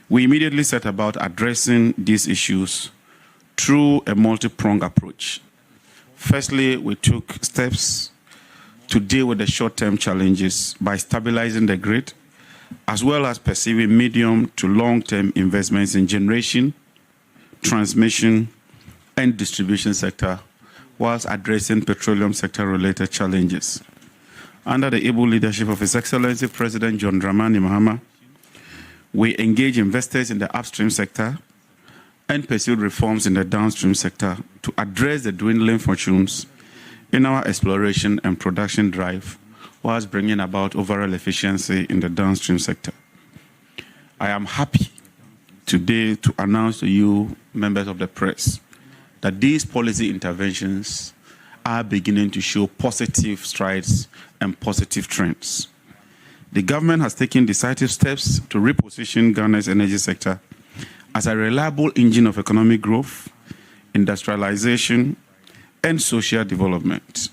We immediately set about addressing these issues through a multi-pronged approach. Firstly, we took steps to deal with the short-term challenges by stabilizing the grid, as well as pursuing medium to long-term investments in generation, transmission, and distribution sector, whilst addressing petroleum sector-related challenges. Under the able leadership of His Excellency President John Dramani Mahama, we engage investors in the upstream sector and pursued reforms in the downstream sector to address the dwindling fortunes in our exploration and production drive, whilst bringing about overall efficiency in the downstream sector. I am happy today to announce to you, members of the press, that these policy interventions are beginning to show positive strides and positive trends. The government has taken decisive steps to reposition Ghana's energy sector as a reliable engine of economic growth, industrialization, and social development.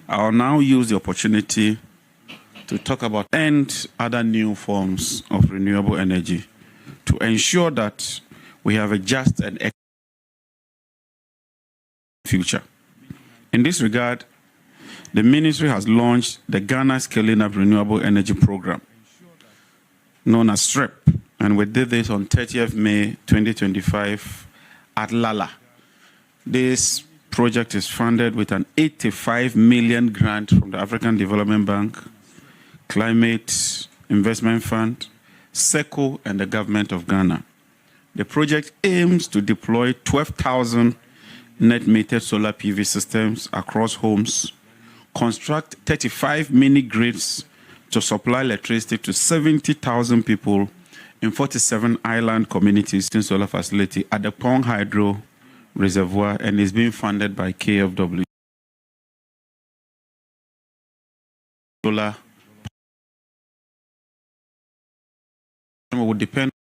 I will now use the opportunity to talk about and other new forms of renewable energy to ensure that we have a just and equitable future. In this regard, the Ministry has launched the Ghana Scaling Up Renewable Energy Program, known as SREP, and we did this on 30th May 2025 at Lala. This project is funded with an 85 million grant from the African Development Bank, Climate Investment Fund, SECO, and the Government of Ghana. The project aims to deploy 12,000 net-metered solar PV systems across homes, construct 35 mini-grids to supply electricity to 70,000 people in 47 island communities in solar facility at the Pong Hydro Reservoir, and is being funded by KFW. Solar will depend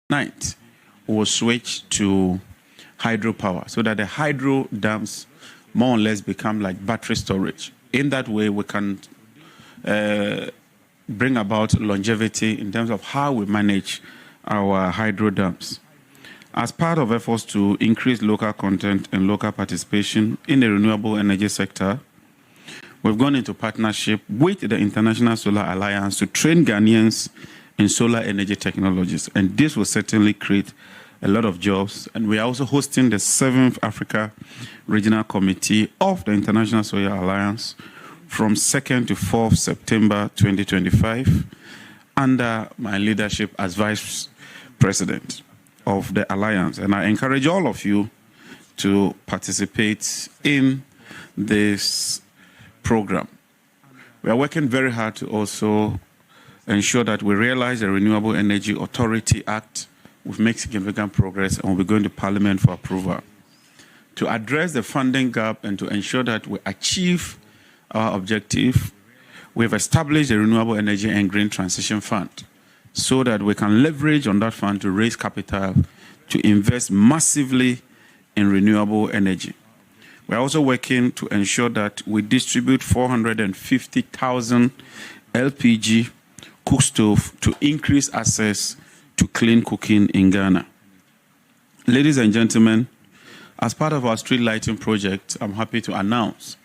on night. We will switch to hydropower so that the hydro dams more or less become like battery storage. In that way, we can bring about longevity in terms of how we manage our hydro dams. As part of efforts to increase local content and local participation in the renewable energy sector, we've gone into partnership with the International Solar Alliance to train Ghanaians in solar energy technologies, and this will certainly create a lot of jobs. And we are also hosting the 7th Africa Regional Committee of the International Solar Alliance from 2nd to 4th September 2025 under my leadership as Vice President of the Alliance. And I encourage all of you to participate in this program. We are working very hard to also ensure that we realize the Renewable Energy Authority Act. We've made significant progress and we'll be going to Parliament for approval. To address the funding gap and to ensure that we achieve our objective, we've established the Renewable Energy and Green Transition Fund so that we can leverage on that fund to raise capital to invest massively in renewable energy. We're also working to ensure that we distribute 450,000 LPG cook stove to increase access to clean cooking in Ghana. Ladies and gentlemen, as part of our street lighting project, I'm happy to announce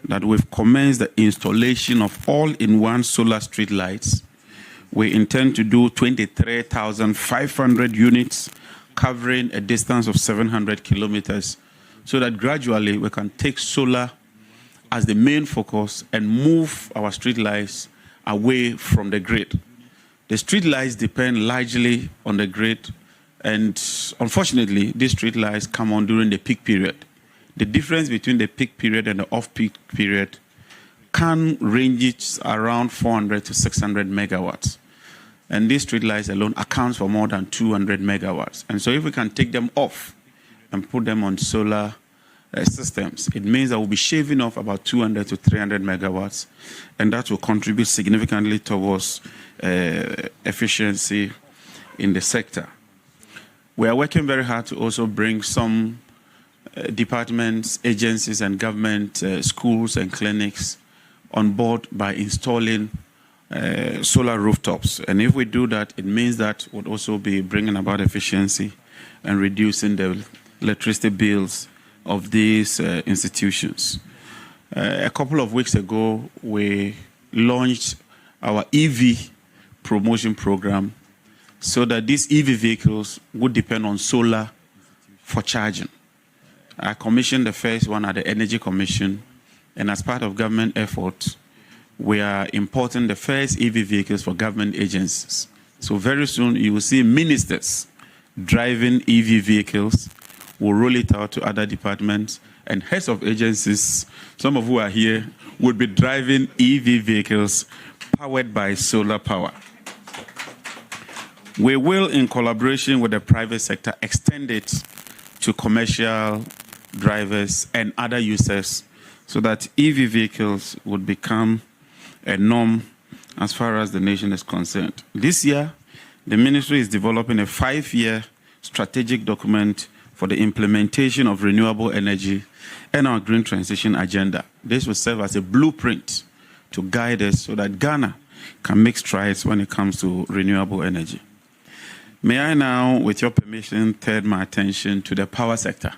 that we've commenced the installation of all-in-one solar street lights. We intend to do 23,500 units covering a distance of 700 kilometers so that gradually we can take solar as the main focus and move our street lights away from the grid. The street lights depend largely on the grid, and unfortunately, these street lights come on during the peak period. The difference between the peak period and the off-peak period can range around 400 to 600 megawatts. And these street lights alone accounts for more than 200 megawatts. And so if we can take them off and put them on solar systems, it means that we'll be shaving off about 200 to 300 megawatts, and that will contribute significantly towards efficiency in the sector. We are working very hard to also bring some departments, agencies, and government schools and clinics on board by installing solar rooftops. And if we do that, it means that would also be bringing about efficiency and reducing the electricity bills of these institutions. A couple of weeks ago, we launched our EV promotion program so that these EV vehicles would depend on solar for charging. I commissioned the first one at the Energy Commission, and as part of government efforts, we are importing the first EV vehicles for government agencies. So very soon you will see ministers driving EV vehicles. We'll roll it out to other departments, and heads of agencies, some of who are here, would be driving EV vehicles powered by solar power. We will, in collaboration with the private sector, extend it to commercial drivers and other users so that EV vehicles would become a norm as far as the nation is concerned. This year, the ministry is developing a 5-year strategic document for the implementation of renewable energy and our green transition agenda. This will serve as a blueprint to guide us so that Ghana can make strides when it comes to renewable energy. May I now, with your permission, turn my attention to the power sector.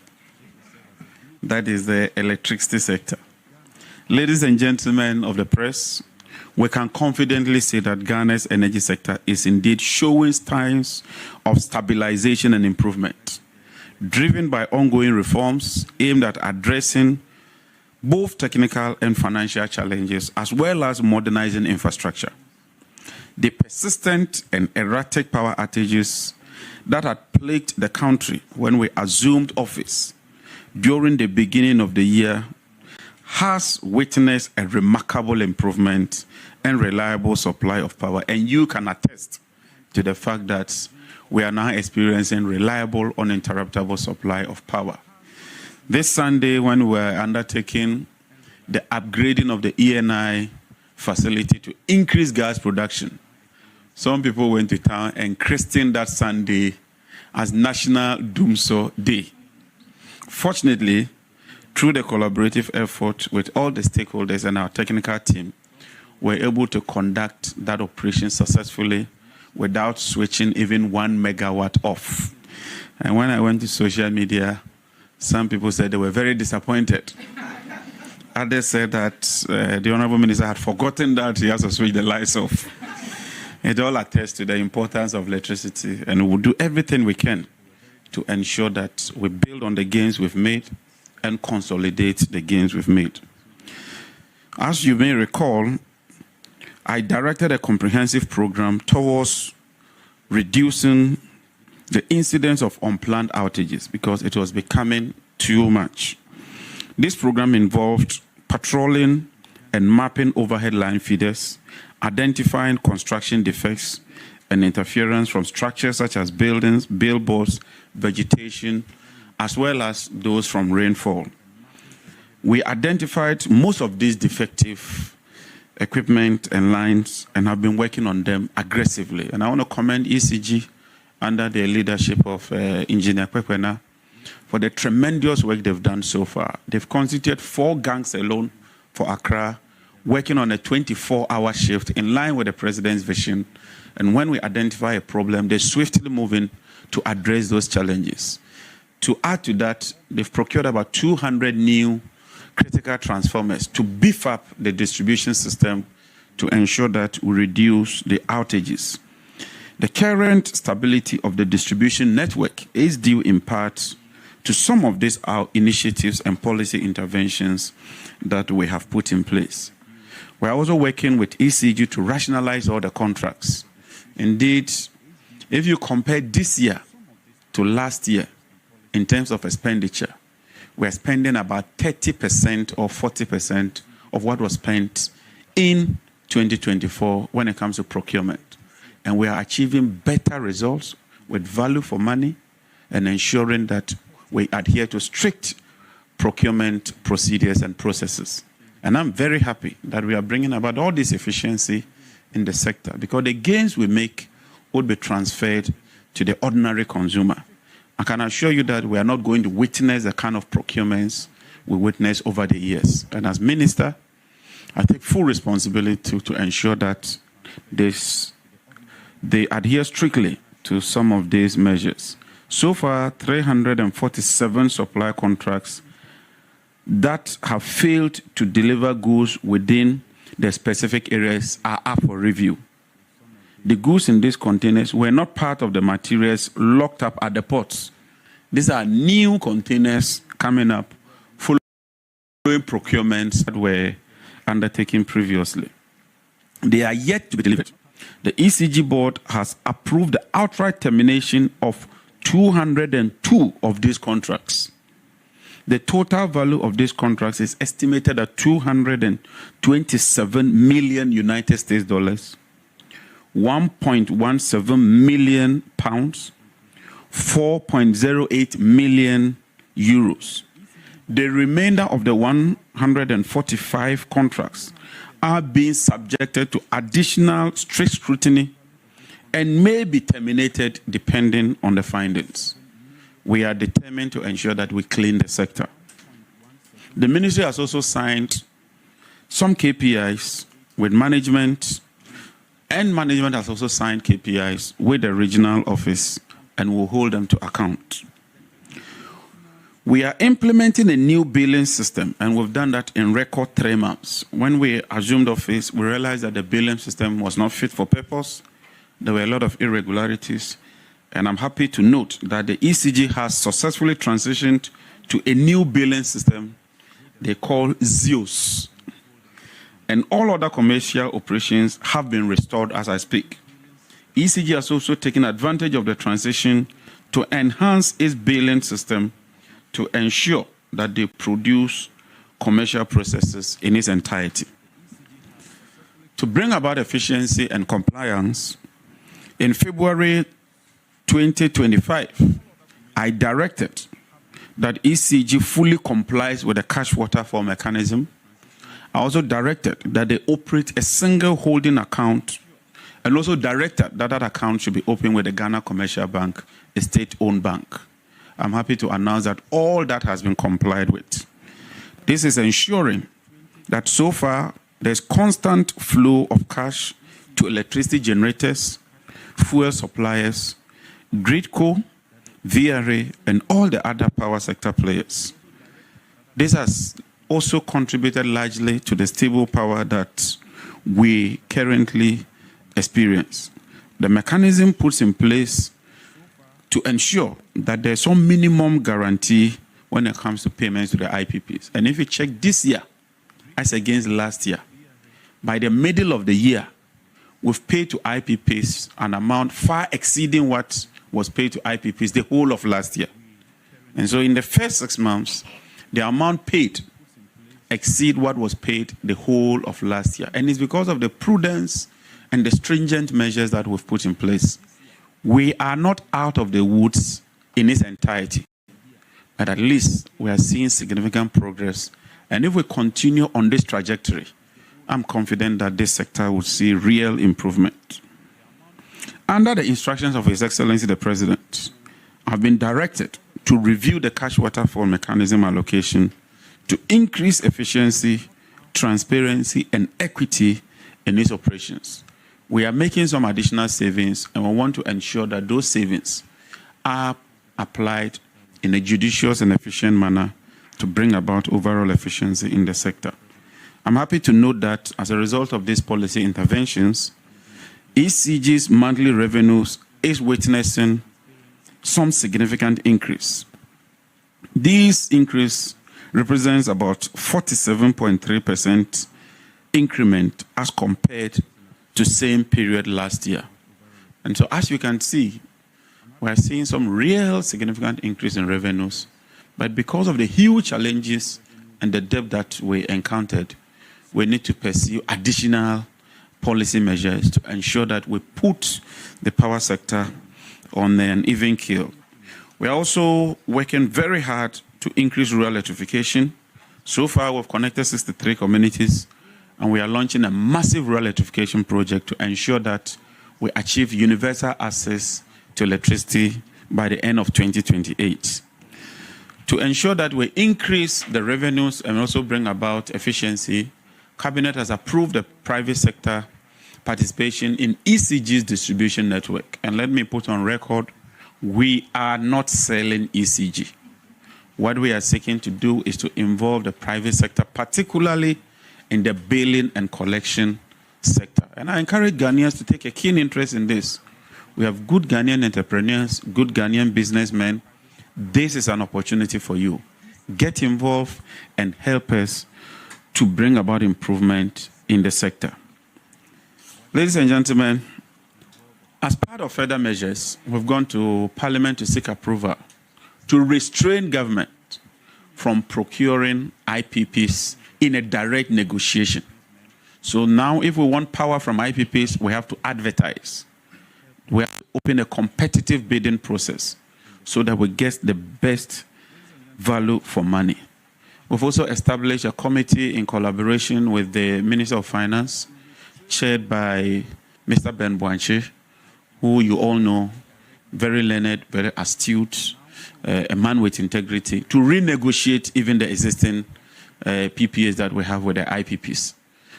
That is the electricity sector. Ladies and gentlemen of the press, we can confidently say that Ghana's energy sector is indeed showing signs of stabilization and improvement, driven by ongoing reforms aimed at addressing both technical and financial challenges, as well as modernizing infrastructure. The persistent and erratic power outages that had plagued the country when we assumed office during the beginning of the year has witnessed a remarkable improvement and reliable supply of power. And you can attest to the fact that we are now experiencing reliable, uninterruptible supply of power. This Sunday, when we were undertaking the upgrading of the ENI facility to increase gas production, some people went to town and christened that Sunday as National Doomso Day. Fortunately, through the collaborative effort with all the stakeholders and our technical team, we were able to conduct that operation successfully without switching even 1 megawatt off. And when I went to social media, some people said they were very disappointed. Others said that the Honorable Minister had forgotten that he has to switch the lights off. It all attests to the importance of electricity, and we'll do everything we can to ensure that we build on the gains we've made and consolidate the gains we've made. As you may recall, I directed a comprehensive program towards reducing the incidence of unplanned outages because it was becoming too much. This program involved patrolling and mapping overhead line feeders, identifying construction defects and interference from structures such as buildings, billboards, vegetation, as well as those from rainfall. We identified most of these defective equipment and lines and have been working on them aggressively. And I want to commend ECG under the leadership of Engineer Kwekwana for the tremendous work they've done so far. They've constituted 4 gangs alone for Accra, working on a 24-hour shift in line with the President's vision. And when we identify a problem, they're swiftly moving to address those challenges. To add to that, they've procured about 200 new critical transformers to beef up the distribution system to ensure that we reduce the outages. The current stability of the distribution network is due in part to some of these initiatives and policy interventions that we have put in place. We are also working with ECG to rationalize all the contracts. Indeed, if you compare this year to last year in terms of expenditure, we are spending about 30% or 40% of what was spent in 2024 when it comes to procurement. And we are achieving better results with value for money and ensuring that we adhere to strict procurement procedures and processes. And I'm very happy that we are bringing about all this efficiency in the sector because the gains we make would be transferred to the ordinary consumer. I can assure you that we are not going to witness the kind of procurements we witnessed over the years. And as minister, I take full responsibility to ensure that they adhere strictly to some of these measures. So far, 347 supply contracts that have failed to deliver goods within the specific areas are up for review. The goods in these containers were not part of the materials locked up at the ports. These are new containers coming up following procurements that were undertaken previously. They are yet to be delivered. The ECG board has approved the outright termination of 202 of these contracts. The total value of these contracts is estimated at 227 million United States dollars, 1.17 million pounds, 4.08 million euros. The remainder of the 145 contracts are being subjected to additional strict scrutiny and may be terminated depending on the findings. We are determined to ensure that we clean the sector. The ministry has also signed some KPIs with management, and management has also signed KPIs with the regional office and will hold them to account. We are implementing a new billing system, and we've done that in record 3 months. When we assumed office, we realized that the billing system was not fit for purpose. There were a lot of irregularities, and I'm happy to note that the ECG has successfully transitioned to a new billing system they call ZEOS. And all other commercial operations have been restored as I speak. ECG has also taken advantage of the transition to enhance its billing system to ensure that they produce commercial processes in its entirety. To bring about efficiency and compliance, in February 2025, I directed that ECG fully complies with the cash waterfall mechanism. I also directed that they operate a single holding account, and also directed that that account should be opened with the Ghana Commercial Bank, a state-owned bank. I'm happy to announce that all that has been complied with. This is ensuring that so far there's constant flow of cash to electricity generators, fuel suppliers, Gridco, VRA, and all the other power sector players. This has also contributed largely to the stable power that we currently experience. The mechanism puts in place to ensure that there's some minimum guarantee when it comes to payments to the IPPs. And if you check this year as against last year, by the middle of the year, we've paid to IPPs an amount far exceeding what was paid to IPPs the whole of last year. And so in the first 6 months, the amount paid exceed what was paid the whole of last year. And it's because of the prudence and the stringent measures that we've put in place. We are not out of the woods in its entirety, but at least we are seeing significant progress. And if we continue on this trajectory, I'm confident that this sector will see real improvement. Under the instructions of His Excellency the President, I've been directed to review the cash waterfall mechanism allocation to increase efficiency, transparency, and equity in its operations. We are making some additional savings, and we want to ensure that those savings are applied in a judicious and efficient manner to bring about overall efficiency in the sector. I'm happy to note that as a result of these policy interventions, ECG's monthly revenues is witnessing some significant increase. This increase represents about 47.3% increment as compared to same period last year. And so as you can see, we're seeing some real significant increase in revenues, but because of the huge challenges and the debt that we encountered, we need to pursue additional policy measures to ensure that we put the power sector on an even keel. We're also working very hard to increase rural electrification. So far, we've connected 63 communities, and we are launching a massive rural electrification project to ensure that we achieve universal access to electricity by the end of 2028. To ensure that we increase the revenues and also bring about efficiency, Cabinet has approved the private sector participation in ECG's distribution network. And let me put on record, we are not selling ECG. What we are seeking to do is to involve the private sector, particularly in the billing and collection sector. And I encourage Ghanaians to take a keen interest in this. We have good Ghanaian entrepreneurs, good Ghanaian businessmen. This is an opportunity for you. Get involved and help us to bring about improvement in the sector. Ladies and gentlemen, as part of further measures, we've gone to Parliament to seek approval to restrain government from procuring IPPs in a direct negotiation. So now if we want power from IPPs, we have to advertise. We have to open a competitive bidding process so that we get the best value for money. We've also established a committee in collaboration with the Minister of Finance, chaired by Mr. Ben Bwanche, who you all know, very learned, very astute, a man with integrity, to renegotiate even the existing PPAs that we have with the IPPs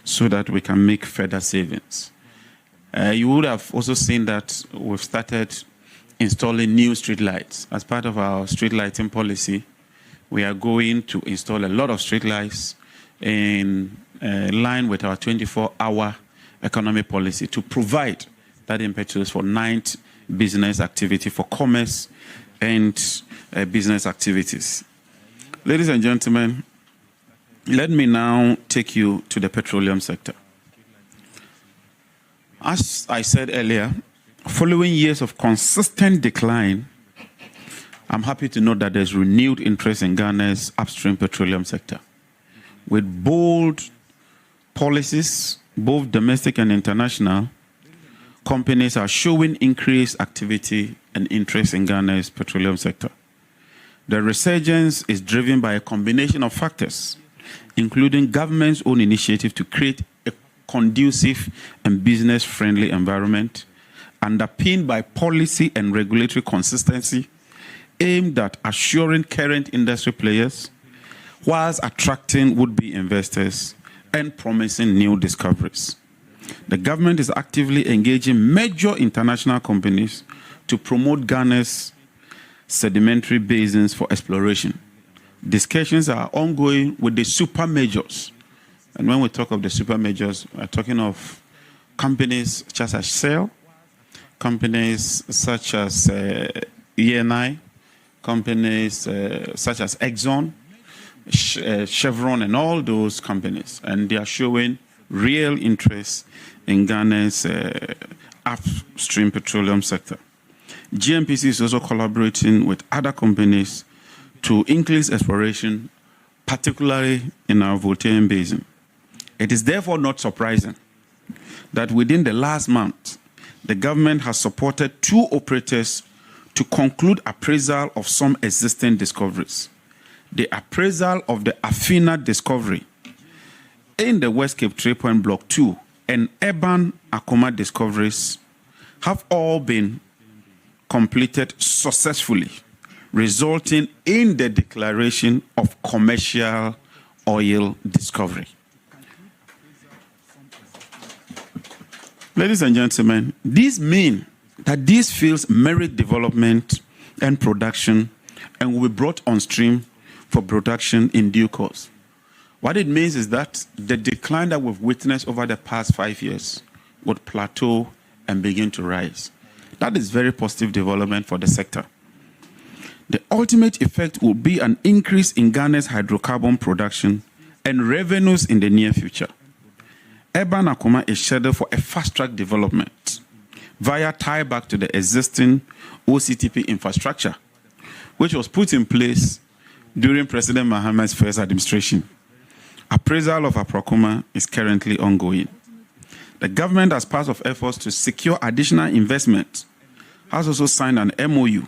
so that we can make further savings. You would have also seen that we've started installing new street lights. As part of our street lighting policy, we are going to install a lot of street lights in line with our 24-hour economy policy to provide that impetus for night business activity, for commerce and business activities. Ladies and gentlemen, let me now take you to the petroleum sector. As I said earlier, following years of consistent decline, I'm happy to note that there's renewed interest in Ghana's upstream petroleum sector. With bold policies, both domestic and international, companies are showing increased activity and interest in Ghana's petroleum sector. The resurgence is driven by a combination of factors, including government's own initiative to create a conducive and business-friendly environment, underpinned by policy and regulatory consistency, aimed at assuring current industry players, whilst attracting would-be investors and promising new discoveries. The government is actively engaging major international companies to promote Ghana's sedimentary basins for exploration. Discussions are ongoing with the super majors. And when we talk of the super majors, we're talking of companies such as Shell, companies such as ENI, companies such as Exxon, Chevron, and all those companies. And they are showing real interest in Ghana's upstream petroleum sector. GNPC is also collaborating with other companies to increase exploration, particularly in our Voltairean Basin. It is therefore not surprising that within the last month, the government has supported 2 operators to conclude appraisal of some existing discoveries. The appraisal of the Afina discovery in the West Cape Trade Point Block 2 and Urban Akoma discoveries have all been completed successfully, resulting in the declaration of commercial oil discovery. Ladies and gentlemen, these mean that these fields merit development and production and will be brought on stream for production in due course. What it means is that the decline that we've witnessed over the past 5 years would plateau and begin to rise. That is very positive development for the sector. The ultimate effect will be an increase in Ghana's hydrocarbon production and revenues in the near future. Urban Akoma is scheduled for a fast-track development via tie-back to the existing OCTP infrastructure, which was put in place during President Mahamad's first administration. Appraisal of Akoma is currently ongoing. The government, as part of efforts to secure additional investment, has also signed an MOU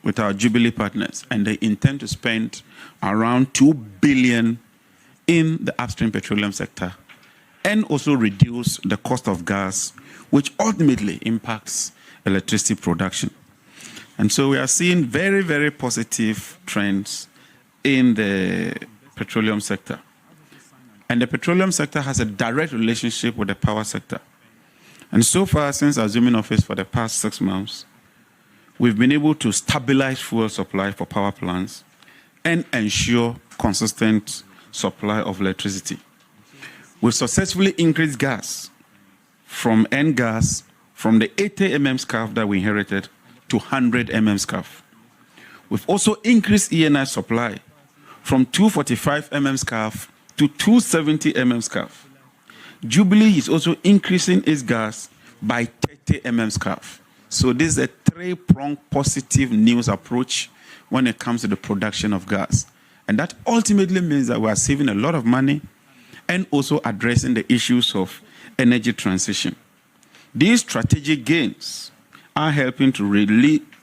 with our Jubilee partners, and they intend to spend around 2 billion in the upstream petroleum sector and also reduce the cost of gas, which ultimately impacts electricity production. And so we are seeing very, very positive trends in the petroleum sector. And the petroleum sector has a direct relationship with the power sector. And so far, since assuming office for the past 6 months, we've been able to stabilize fuel supply for power plants and ensure consistent supply of electricity. We've successfully increased gas from N-gas from the 80 mm SCAF that we inherited to 100 mm SCAF. We've also increased ENI supply from 245 mm SCAF to 270 mm SCAF. Jubilee is also increasing its gas by 30 mm SCAF. So this is a 3-pronged positive news approach when it comes to the production of gas. And that ultimately means that we are saving a lot of money and also addressing the issues of energy transition. These strategic gains are helping to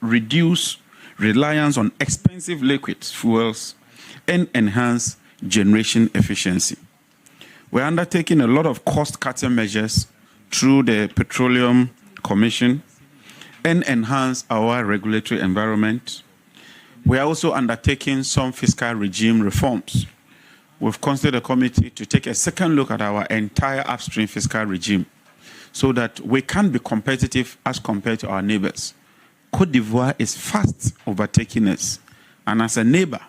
reduce reliance on expensive liquid fuels and enhance generation efficiency. We're undertaking a lot of cost-cutting measures through the Petroleum Commission and enhance our regulatory environment. We are also undertaking some fiscal regime reforms. We've constituted a committee to take a second look at our entire upstream fiscal regime so that we can be competitive as compared to our neighbors. Côte d'Ivoire is fast overtaking us. And as a neighbor,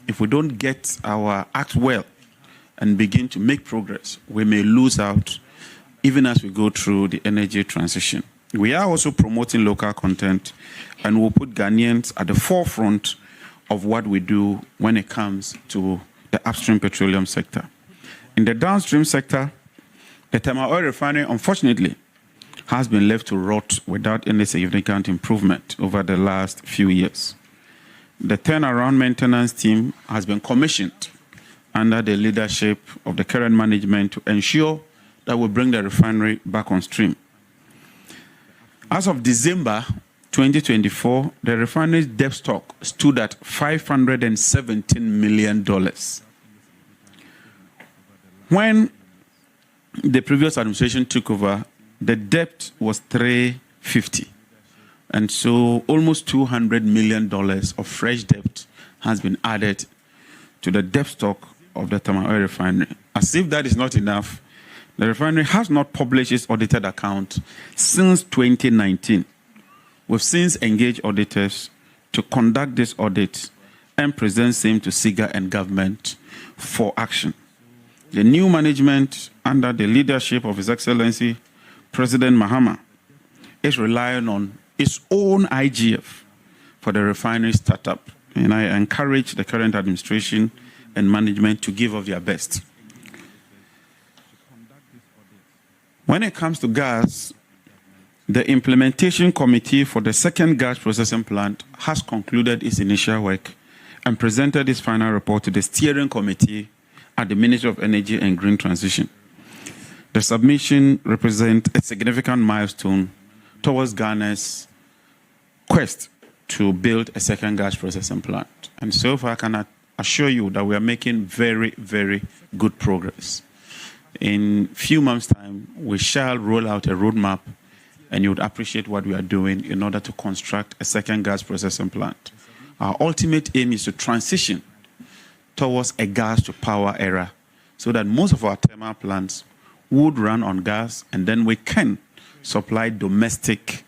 if we don't get our act well and begin to make progress, we may lose out even as we go through the energy transition. We are also promoting local content, and we'll put Ghanaians at the forefront of what we do when it comes to the upstream petroleum sector. In the downstream sector, the thermal oil refinery, unfortunately, has been left to rot without any significant improvement over the last few years. The turnaround maintenance team has been commissioned under the leadership of the current management to ensure that we bring the refinery back on stream. As of December 2024, the refinery's debt stock stood at $517 million. When the previous administration took over, the debt was $350. And so almost $200 million of fresh debt has been added to the debt stock of the thermal oil refinery. As if that is not enough, the refinery has not published its audited account since 2019. We've since engaged auditors to conduct this audit and present same to SIGA and government for action. The new management, under the leadership of His Excellency President Mahama, is relying on its own IGF for the refinery startup. And I encourage the current administration and management to give of their best. When it comes to gas, the implementation committee for the second gas processing plant has concluded its initial work and presented its final report to the steering committee at the Ministry of Energy and Green Transition. The submission represents a significant milestone towards Ghana's quest to build a second gas processing plant. And so far, I can assure you that we are making very, very good progress. In a few months' time, we shall roll out a roadmap, and you would appreciate what we are doing in order to construct a second gas processing plant. Our ultimate aim is to transition towards a gas-to-power era so that most of our thermal plants would run on gas, and then we can supply domestic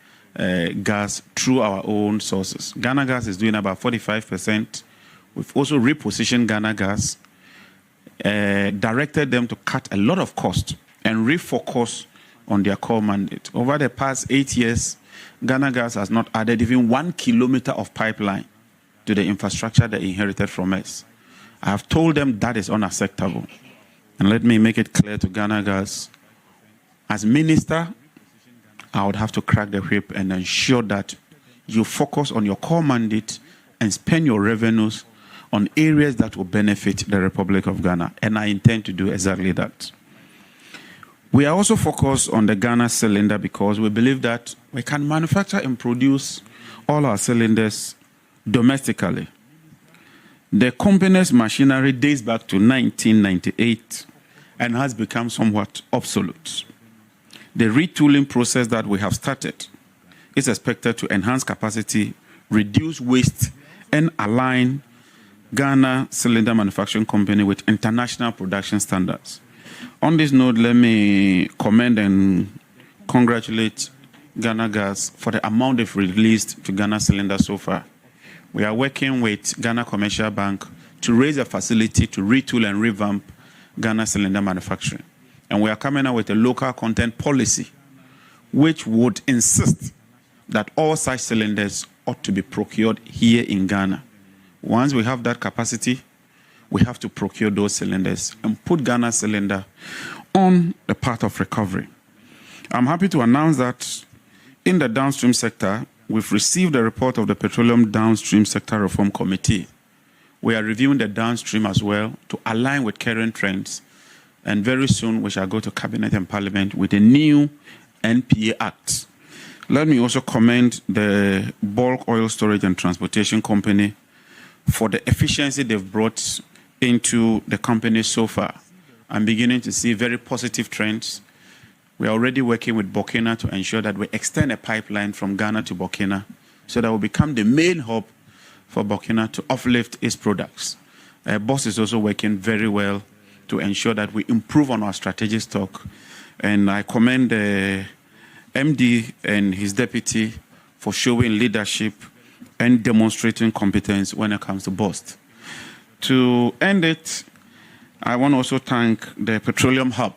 gas through our own sources. Ghana Gas is doing about 45%. We've also repositioned Ghana Gas, directed them to cut a lot of cost and refocus on their core mandate. Over the past 8 years, Ghana Gas has not added even 1 kilometer of pipeline to the infrastructure they inherited from us. I have told them that is unacceptable. And let me make it clear to Ghana Gas, as minister, I would have to crack the whip and ensure that you focus on your core mandate and spend your revenues on areas that will benefit the Republic of Ghana. And I intend to do exactly that. We are also focused on the Ghana cylinder because we believe that we can manufacture and produce all our cylinders domestically. The company's machinery dates back to 1998 and has become somewhat obsolete. The retooling process that we have started is expected to enhance capacity, reduce waste, and align Ghana Cylinder Manufacturing Company with international production standards. On this note, let me commend and congratulate Ghana Gas for the amount they've released to Ghana Cylinder so far. We are working with Ghana Commercial Bank to raise a facility to retool and revamp Ghana Cylinder manufacturing. And we are coming out with a local content policy which would insist that all such cylinders ought to be procured here in Ghana. Once we have that capacity, we have to procure those cylinders and put Ghana Cylinder on the path of recovery. I'm happy to announce that in the downstream sector, we've received a report of the Petroleum Downstream Sector Reform Committee. We are reviewing the downstream as well to align with current trends. And very soon we shall go to Cabinet and Parliament with a new NPA Act. Let me also commend the Bulk Oil Storage and Transportation Company for the efficiency they've brought into the company so far. I'm beginning to see very positive trends. We are already working with Burkina to ensure that we extend a pipeline from Ghana to Burkina so that we become the main hub for Burkina to uplift its products. Boss is also working very well to ensure that we improve on our strategic stock. And I commend the MD and his deputy for showing leadership and demonstrating competence when it comes to BOST. To end it, I want to also thank the Petroleum Hub.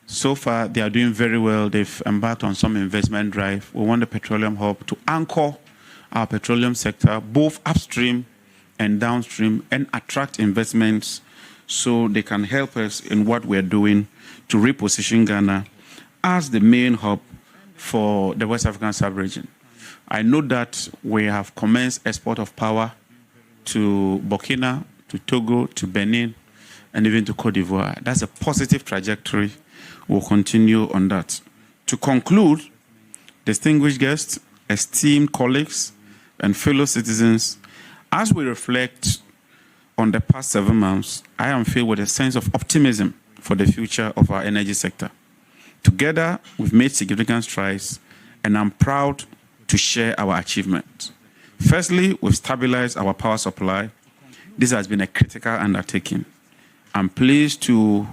So far, they are doing very well. They've embarked on some investment drive. We want the Petroleum Hub to anchor our petroleum sector, both upstream and downstream, and attract investments so they can help us in what we're doing to reposition Ghana as the main hub for the West African sub-region. I know that we have commenced export of power to Burkina, to Togo, to Benin, and even to Cote d'Ivoire. That's a positive trajectory. We'll continue on that. To conclude, distinguished guests, esteemed colleagues, and fellow citizens, as we reflect on the past 7 months, I am filled with a sense of optimism for the future of our energy sector. Together, we've made significant strides, and I'm proud to share our achievements. Firstly, we've stabilized our power supply. This has been a critical undertaking. I'm pleased to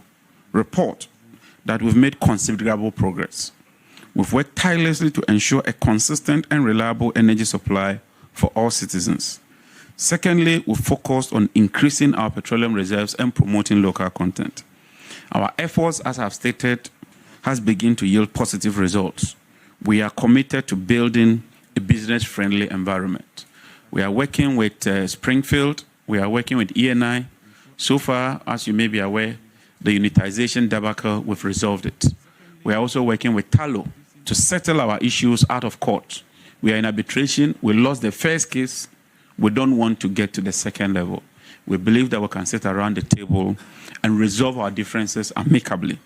report that we've made considerable progress. We've worked tirelessly to ensure a consistent and reliable energy supply for all citizens. Secondly, we focused on increasing our petroleum reserves and promoting local content. Our efforts, as I've stated, has begun to yield positive results. We are committed to building a business-friendly environment. We are working with Springfield. We are working with ENI. So far, as you may be aware, the unitization debacle, we've resolved it. We are also working with Talo to settle our issues out of court. We are in arbitration. We lost the first case. We don't want to get to the second level. We believe that we can sit around the table and resolve our differences amicably.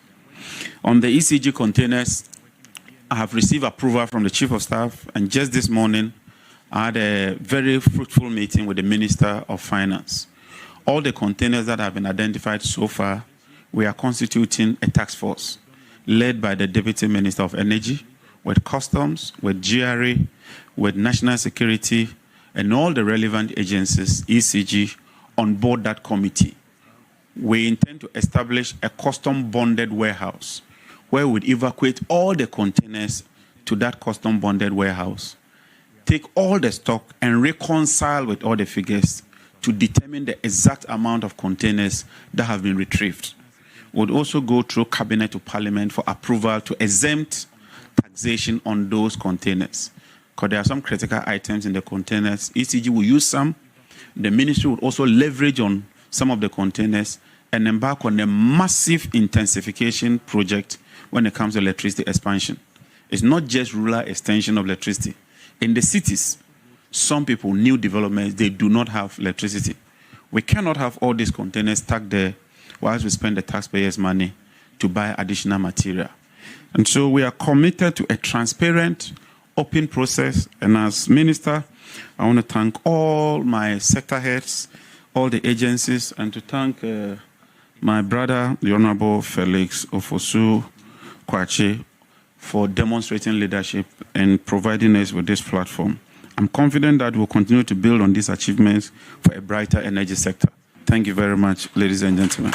On the ECG containers, I have received approval from the Chief of Staff, and just this morning, I had a very fruitful meeting with the Minister of Finance. All the containers that have been identified so far, we are constituting a task force led by the Deputy Minister of Energy, with Customs, with GRA, with National Security, and all the relevant agencies, ECG, on board that committee. We intend to establish a custom-bonded warehouse where we'd evacuate all the containers to that custom-bonded warehouse, take all the stock and reconcile with all the figures to determine the exact amount of containers that have been retrieved. We'll also go through Cabinet to Parliament for approval to exempt taxation on those containers, because there are some critical items in the containers. ECG will use some. The ministry will also leverage on some of the containers and embark on a massive intensification project when it comes to electricity expansion. It's not just rural extension of electricity. In the cities, some people, new developments, they do not have electricity. We cannot have all these containers stuck there whilst we spend the taxpayers' money to buy additional material. And so we are committed to a transparent, open process. And as Minister, I want to thank all my sector heads, all the agencies, and to thank my brother, the Honorable Felix Ofosu-Kwakye, for demonstrating leadership and providing us with this platform. I'm confident that we'll continue to build on these achievements for a brighter energy sector. Thank you very much, ladies and gentlemen.